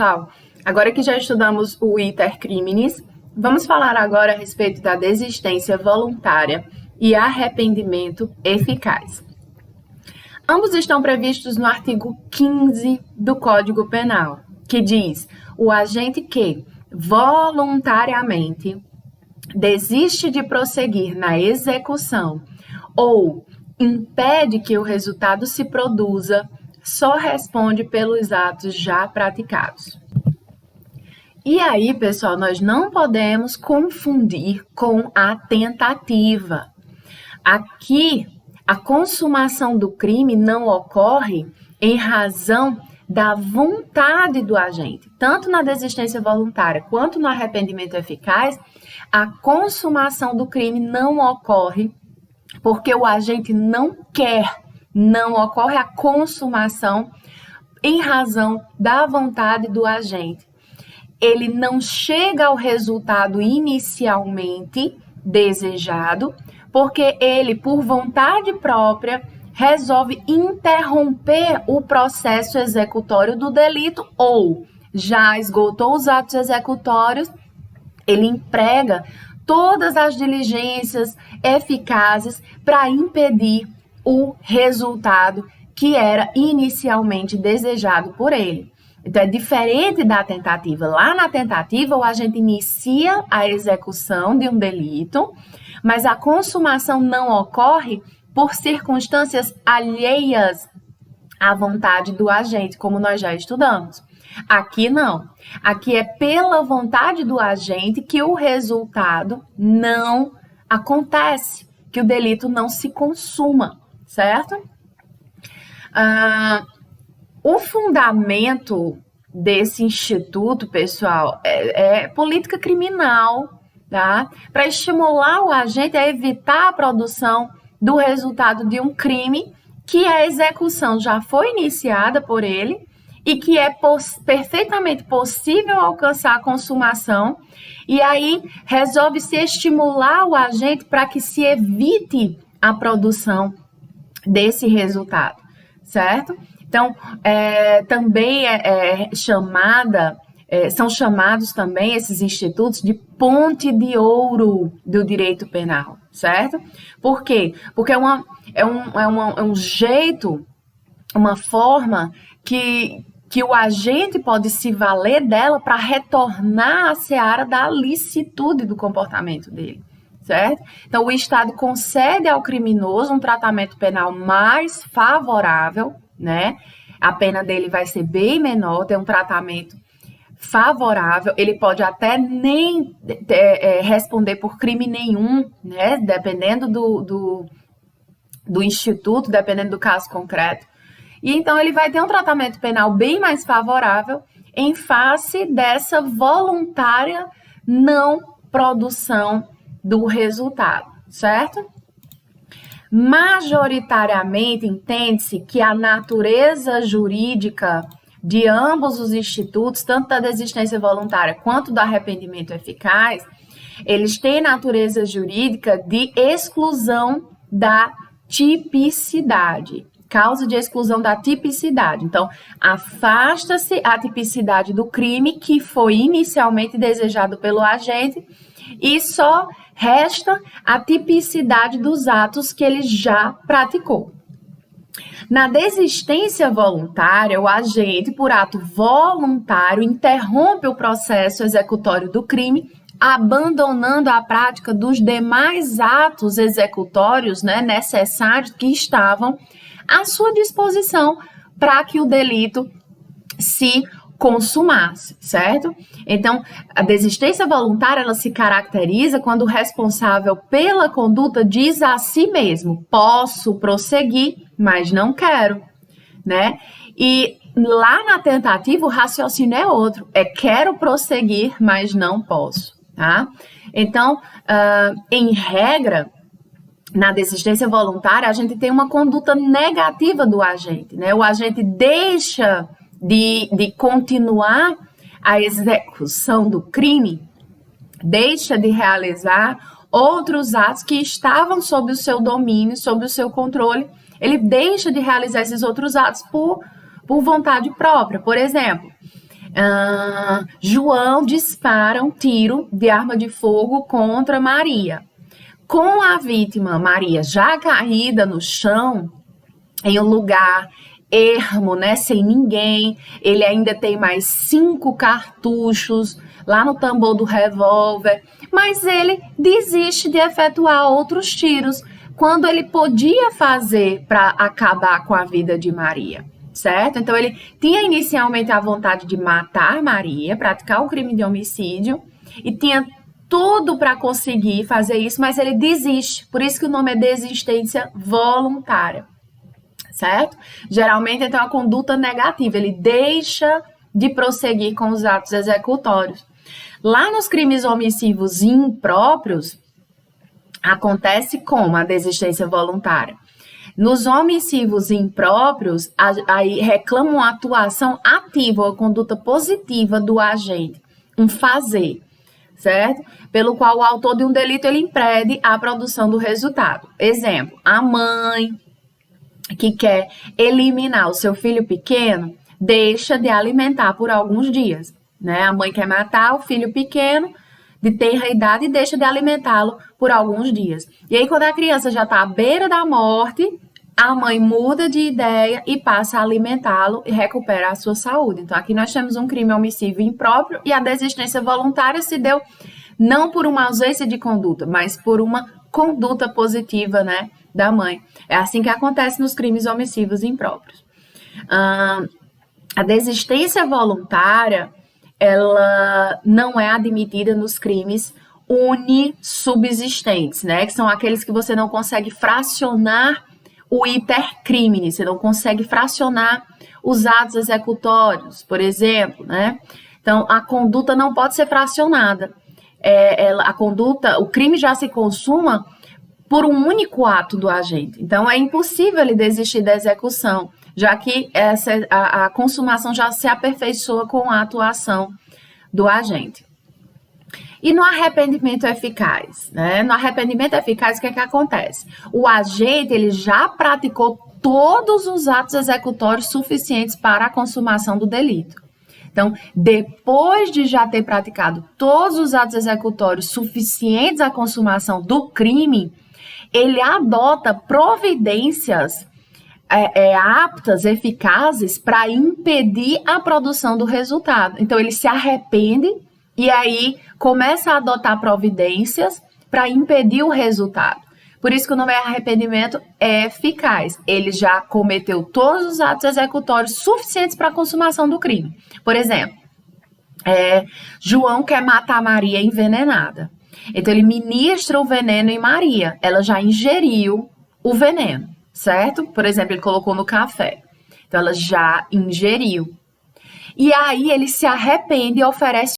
pessoal, agora que já estudamos o iter criminis, vamos falar agora a respeito da desistência voluntária e arrependimento eficaz. Ambos estão previstos no artigo 15 do Código Penal, que diz: o agente que voluntariamente desiste de prosseguir na execução ou impede que o resultado se produza, só responde pelos atos já praticados. E aí, pessoal, nós não podemos confundir com a tentativa. Aqui, a consumação do crime não ocorre em razão da vontade do agente. Tanto na desistência voluntária quanto no arrependimento eficaz, a consumação do crime não ocorre porque o agente não quer. Não ocorre a consumação em razão da vontade do agente. Ele não chega ao resultado inicialmente desejado, porque ele, por vontade própria, resolve interromper o processo executório do delito ou já esgotou os atos executórios, ele emprega todas as diligências eficazes para impedir o resultado que era inicialmente desejado por ele. Então, é diferente da tentativa. Lá na tentativa, o agente inicia a execução de um delito, mas a consumação não ocorre por circunstâncias alheias à vontade do agente, como nós já estudamos. Aqui não. Aqui é pela vontade do agente que o resultado não acontece, que o delito não se consuma, certo? O fundamento desse instituto, pessoal, é política criminal, tá? Para estimular o agente a evitar a produção do resultado de um crime que a execução já foi iniciada por ele e que é perfeitamente possível alcançar a consumação, e aí resolve-se estimular o agente para que se evite a produção desse resultado, certo? Então, também são chamados também esses institutos de ponte de ouro do direito penal, certo? Por quê? Porque é um jeito, uma forma que o agente pode se valer dela para retornar à seara da licitude do comportamento dele, certo? Então, o Estado concede ao criminoso um tratamento penal mais favorável, né? A pena dele vai ser bem menor, tem um tratamento favorável, ele pode até nem responder por crime nenhum, né? Dependendo do instituto, dependendo do caso concreto. E então ele vai ter um tratamento penal bem mais favorável em face dessa voluntária não produção do resultado, certo? Majoritariamente, entende-se que a natureza jurídica de ambos os institutos, tanto da desistência voluntária quanto do arrependimento eficaz, eles têm natureza jurídica de exclusão da tipicidade, causa de exclusão da tipicidade. Então, afasta-se a tipicidade do crime que foi inicialmente desejado pelo agente e só resta a tipicidade dos atos que ele já praticou. Na desistência voluntária, o agente, por ato voluntário, interrompe o processo executório do crime, abandonando a prática dos demais atos executórios, né, necessários que estavam à sua disposição para que o delito se consumasse, certo? Então, a desistência voluntária, ela se caracteriza quando o responsável pela conduta diz a si mesmo: posso prosseguir, mas não quero, né? E lá na tentativa, o raciocínio é outro, quero prosseguir, mas não posso, tá? Então, em regra, na desistência voluntária, a gente tem uma conduta negativa do agente, né? O agente deixa de continuar a execução do crime, deixa de realizar outros atos que estavam sob o seu domínio, sob o seu controle, ele deixa de realizar esses outros atos por vontade própria. Por exemplo, João dispara um tiro de arma de fogo contra Maria. Com a vítima, Maria, já caída no chão, em um lugar ermo, né, sem ninguém, ele ainda tem mais 5 cartuchos lá no tambor do revólver, mas ele desiste de efetuar outros tiros, quando ele podia fazer para acabar com a vida de Maria, certo? Então ele tinha inicialmente a vontade de matar Maria, praticar o crime de homicídio, e tinha tudo para conseguir fazer isso, mas ele desiste, por isso que o nome é desistência voluntária. Certo? Geralmente, então, a conduta negativa, ele deixa de prosseguir com os atos executórios. Lá nos crimes omissivos impróprios, acontece como a desistência voluntária? Nos omissivos impróprios, aí reclamam a atuação ativa, a conduta positiva do agente, um fazer, certo? Pelo qual o autor de um delito, ele impede a produção do resultado. Exemplo, a mãe que quer eliminar o seu filho pequeno, deixa de alimentar por alguns dias, né? A mãe quer matar o filho pequeno de tenra idade e deixa de alimentá-lo por alguns dias. E aí, quando a criança já está à beira da morte, a mãe muda de ideia e passa a alimentá-lo e recupera a sua saúde. Então, aqui nós temos um crime omissivo impróprio e a desistência voluntária se deu não por uma ausência de conduta, mas por uma conduta positiva, né, da mãe. É assim que acontece nos crimes omissivos impróprios. A desistência voluntária, ela não é admitida nos crimes unissubsistentes, né, que são aqueles que você não consegue fracionar o iter crimine, você não consegue fracionar os atos executórios, por exemplo, né? Então, a conduta não pode ser fracionada. A conduta, o crime já se consuma por um único ato do agente. Então, é impossível ele desistir da execução, já que a consumação já se aperfeiçoa com a atuação do agente. E no arrependimento eficaz, né? No arrependimento eficaz, o que é que acontece? O agente, ele já praticou todos os atos executórios suficientes para a consumação do delito. Então, depois de já ter praticado todos os atos executórios suficientes à consumação do crime, ele adota providências aptas, eficazes, para impedir a produção do resultado. Então, ele se arrepende e aí começa a adotar providências para impedir o resultado. Por isso que o nome é arrependimento eficaz. Ele já cometeu todos os atos executórios suficientes para a consumação do crime. Por exemplo, João quer matar Maria envenenada. Então, ele ministra o veneno em Maria. Ela já ingeriu o veneno, certo? Por exemplo, ele colocou no café. Então, ela já ingeriu. E aí, ele se arrepende e oferece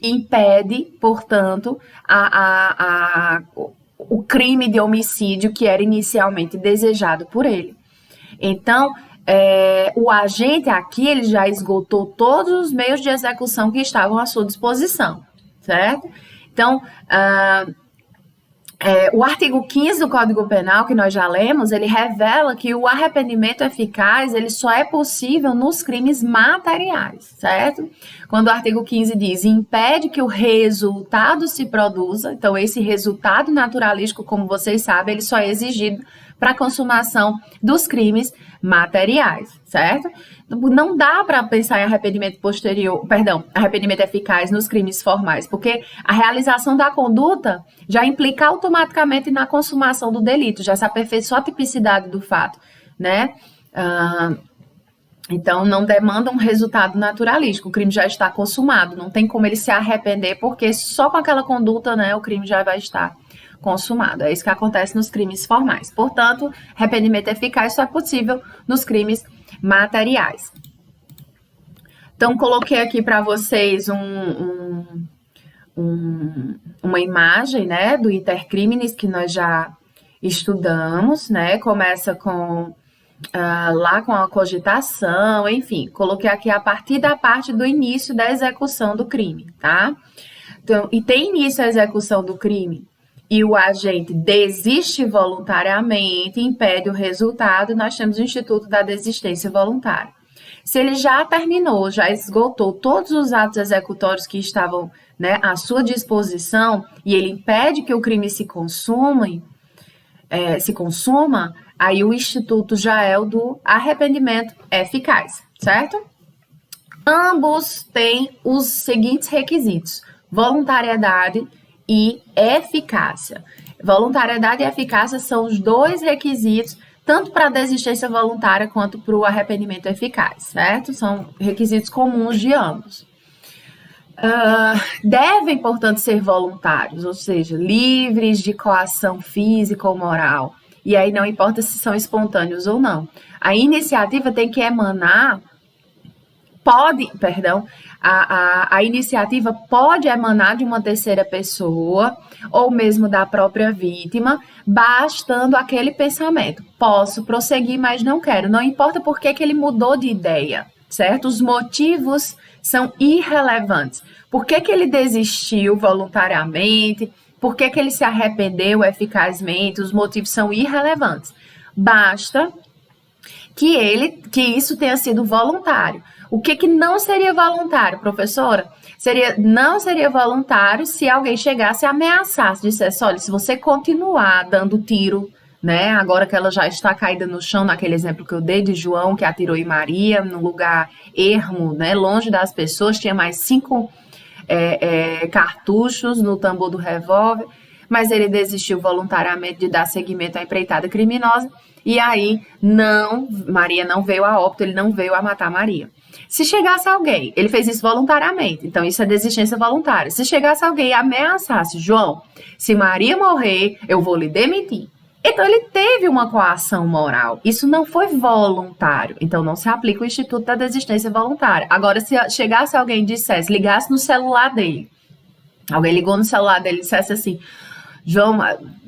impede, portanto, o crime de homicídio que era inicialmente desejado por ele. Então, o agente aqui, ele já esgotou todos os meios de execução que estavam à sua disposição, certo? Então, o artigo 15 do Código Penal, que nós já lemos, ele revela que o arrependimento eficaz, ele só é possível nos crimes materiais, certo? Quando o artigo 15 diz, impede que o resultado se produza, então esse resultado naturalístico, como vocês sabem, ele só é exigido para a consumação dos crimes materiais, certo? Não dá para pensar em arrependimento eficaz nos crimes formais, porque a realização da conduta já implica automaticamente na consumação do delito, já se aperfeiçoa a tipicidade do fato, né? Então, não demanda um resultado naturalístico, o crime já está consumado, não tem como ele se arrepender, porque só com aquela conduta, né, o crime já vai estar consumado. É isso que acontece nos crimes formais. Portanto, arrependimento eficaz só é possível nos crimes materiais. Então, coloquei aqui para vocês uma imagem, né, do iter criminis que nós já estudamos, né? Começa com lá com a cogitação, enfim, coloquei aqui a partir da parte do início da execução do crime, tá? Então, e tem início a execução do crime e o agente desiste voluntariamente, impede o resultado, nós temos o Instituto da Desistência Voluntária. Se ele já terminou, já esgotou todos os atos executórios que estavam, né, à sua disposição e ele impede que o crime se consuma, aí o instituto já é o do arrependimento eficaz, certo? Ambos têm os seguintes requisitos: voluntariedade e eficácia. Voluntariedade e eficácia são os dois requisitos, tanto para a desistência voluntária quanto para o arrependimento eficaz, certo? São requisitos comuns de ambos. Devem, portanto, ser voluntários, ou seja, livres de coação física ou moral. E aí não importa se são espontâneos ou não. A iniciativa tem que emanar, a iniciativa pode emanar de uma terceira pessoa ou mesmo da própria vítima, bastando aquele pensamento: posso prosseguir, mas não quero. Não importa por que ele mudou de ideia, certo? Os motivos são irrelevantes. Por que ele desistiu voluntariamente? Por que ele se arrependeu eficazmente? Os motivos são irrelevantes. Basta que isso tenha sido voluntário. O que não seria voluntário, professora? Não seria voluntário se alguém chegasse e ameaçasse, dissesse: olha, se você continuar dando tiro, né, agora que ela já está caída no chão, naquele exemplo que eu dei de João, que atirou em Maria, num lugar ermo, né, longe das pessoas, tinha mais 5 cartuchos no tambor do revólver, mas ele desistiu voluntariamente de dar seguimento à empreitada criminosa, e aí Maria não veio a óbito, ele não veio a matar Maria. Se chegasse alguém, ele fez isso voluntariamente, então isso é desistência voluntária. Se chegasse alguém e ameaçasse: João, se Maria morrer, eu vou lhe demitir. Então ele teve uma coação moral. Isso não foi voluntário. Então não se aplica o Instituto da Desistência Voluntária. Agora, se chegasse alguém e ligasse no celular dele, alguém ligou no celular dele e dissesse assim: João,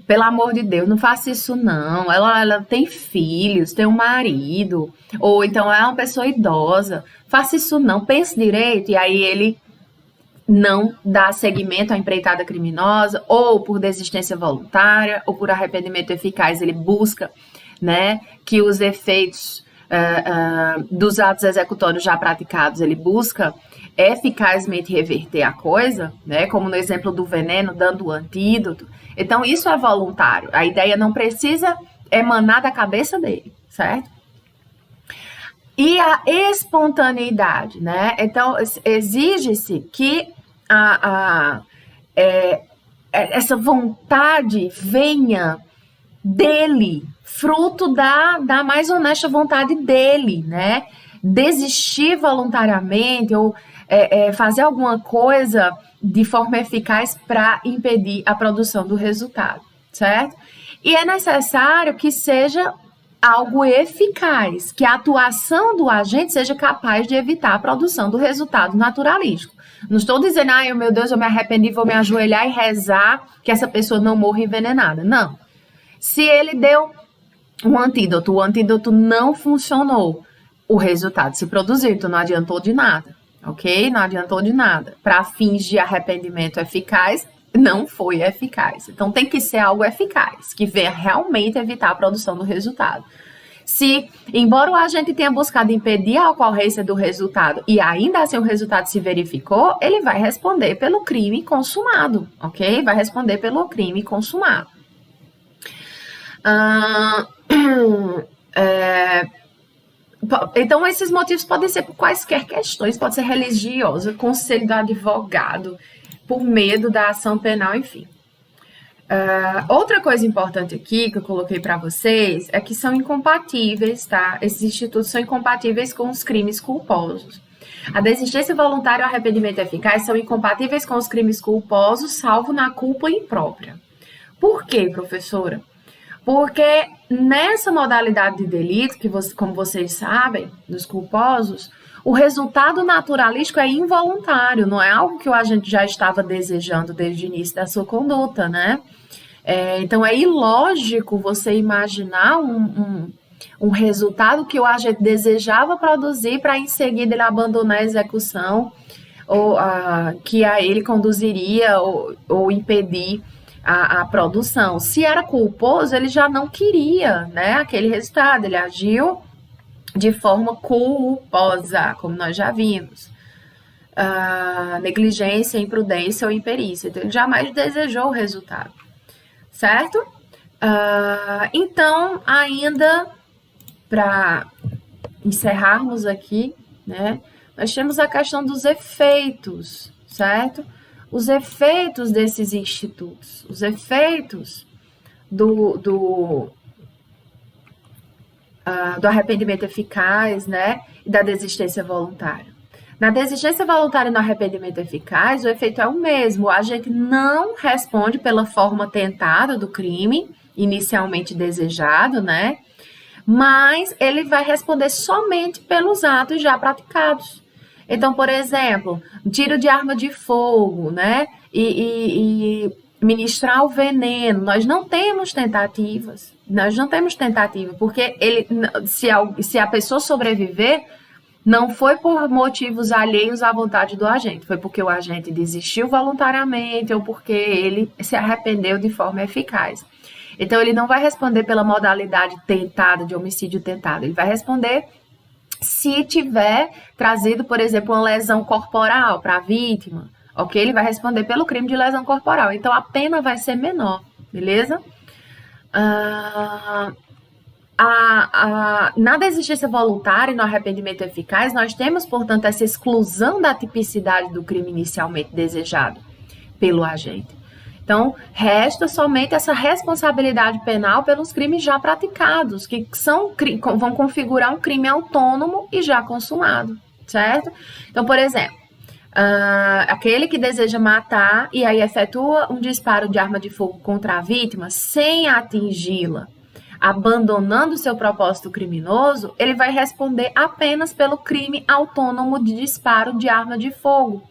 pelo amor de Deus, não faça isso não. Ela tem filhos, tem um marido, ou então é uma pessoa idosa. Faça isso não, pense direito. E aí ele não dá seguimento à empreitada criminosa, ou por desistência voluntária, ou por arrependimento eficaz. Ele busca, né, que os efeitos dos atos executórios já praticados, ele busca eficazmente reverter a coisa, né, como no exemplo do veneno, dando o antídoto. Então, isso é voluntário. A ideia não precisa emanar da cabeça dele, certo? E a espontaneidade, né? Então, exige-se que essa vontade venha dele, fruto da mais honesta vontade dele, né? Desistir voluntariamente ou fazer alguma coisa de forma eficaz para impedir a produção do resultado, certo? E é necessário que seja algo eficaz, que a atuação do agente seja capaz de evitar a produção do resultado naturalístico. Não estou dizendo: ai, meu Deus, eu me arrependi, vou me ajoelhar e rezar que essa pessoa não morra envenenada. Não. Se ele deu um antídoto, o antídoto não funcionou, o resultado se produziu, então não adiantou de nada, ok? Não adiantou de nada. Para fins de arrependimento eficaz, não foi eficaz. Então tem que ser algo eficaz, que venha realmente evitar a produção do resultado. Se, embora o agente tenha buscado impedir a ocorrência do resultado e ainda assim o resultado se verificou, ele vai responder pelo crime consumado, ok? Vai responder pelo crime consumado. Então, esses motivos podem ser por quaisquer questões, pode ser religiosa, conselho do advogado, por medo da ação penal, enfim. Outra coisa importante aqui que eu coloquei para vocês é que são incompatíveis, tá? Esses institutos são incompatíveis com os crimes culposos. A desistência voluntária e o arrependimento eficaz são incompatíveis com os crimes culposos, salvo na culpa imprópria. Por quê, professora? Porque nessa modalidade de delito, como vocês sabem, dos culposos, o resultado naturalístico é involuntário, não é algo que o agente já estava desejando desde o início da sua conduta, né? Então, é ilógico você imaginar um resultado que o agente desejava produzir para em seguida ele abandonar a execução, ou que a ele conduziria ou impedir a produção. Se era culposo, ele já não queria, né, aquele resultado, ele agiu de forma culposa, como nós já vimos. Negligência, imprudência ou imperícia. Então, ele jamais desejou o resultado, certo? Então, ainda para encerrarmos aqui, né, nós temos a questão dos efeitos, certo? Os efeitos desses institutos, os efeitos do arrependimento eficaz, né, e da desistência voluntária. Na desistência voluntária e no arrependimento eficaz, o efeito é o mesmo. O agente não responde pela forma tentada do crime, inicialmente desejado, né? Mas ele vai responder somente pelos atos já praticados. Então, por exemplo, tiro de arma de fogo, né? E ministrar o veneno. Nós não temos tentativas. Nós não temos tentativa, porque se a pessoa sobreviver, não foi por motivos alheios à vontade do agente, foi porque o agente desistiu voluntariamente ou porque ele se arrependeu de forma eficaz. Então, ele não vai responder pela modalidade tentada, de homicídio tentado. Ele vai responder se tiver trazido, por exemplo, uma lesão corporal para a vítima, ok? Ele vai responder pelo crime de lesão corporal. Então, a pena vai ser menor, beleza? Na desistência voluntária e no arrependimento eficaz, nós temos, portanto, essa exclusão da tipicidade do crime inicialmente desejado pelo agente. Então, resta somente essa responsabilidade penal pelos crimes já praticados, que vão configurar um crime autônomo e já consumado, certo? Então, por exemplo, aquele que deseja matar e aí efetua um disparo de arma de fogo contra a vítima sem atingi-la, abandonando seu propósito criminoso, ele vai responder apenas pelo crime autônomo de disparo de arma de fogo.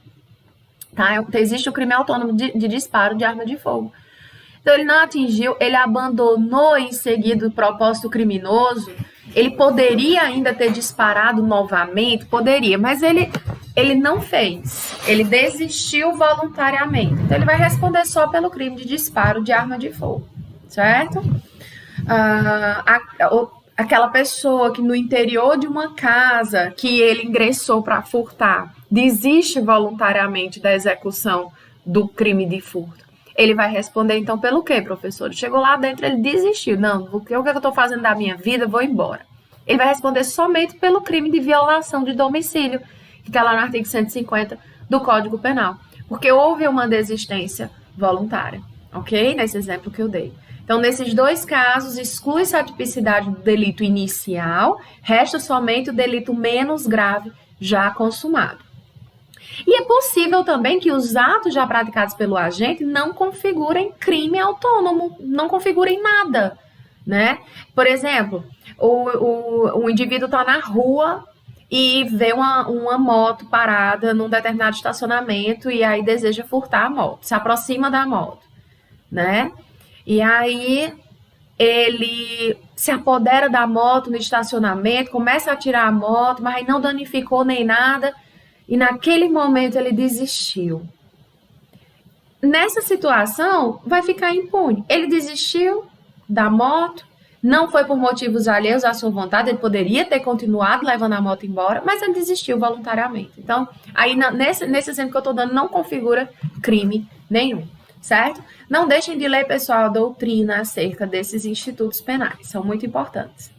Tá? Existe o crime autônomo de disparo de arma de fogo. Então, ele não atingiu, ele abandonou em seguida o propósito criminoso. Ele poderia ainda ter disparado novamente, poderia, mas ele não fez. Ele desistiu voluntariamente. Então, ele vai responder só pelo crime de disparo de arma de fogo, certo? Aquela pessoa que no interior de uma casa que ele ingressou para furtar desiste voluntariamente da execução do crime de furto. Ele vai responder então pelo quê, professor? Chegou lá dentro, ele desistiu. Não, o que eu estou fazendo da minha vida, vou embora. Ele vai responder somente pelo crime de violação de domicílio, que está lá no artigo 150 do Código Penal, porque houve uma desistência voluntária, ok? Nesse exemplo que eu dei. Então, nesses dois casos, exclui-se a tipicidade do delito inicial, resta somente o delito menos grave já consumado. E é possível também que os atos já praticados pelo agente não configurem crime autônomo, não configurem nada, né? Por exemplo, o indivíduo está na rua e vê uma moto parada num determinado estacionamento e aí deseja furtar a moto, se aproxima da moto, né? E aí ele se apodera da moto no estacionamento, começa a tirar a moto, mas aí não danificou nem nada, e naquele momento ele desistiu. Nessa situação, vai ficar impune. Ele desistiu da moto, não foi por motivos alheios à sua vontade, ele poderia ter continuado levando a moto embora, mas ele desistiu voluntariamente. Então, aí nesse exemplo que eu estou dando, não configura crime nenhum, certo? Não deixem de ler, pessoal, a doutrina acerca desses institutos penais, são muito importantes.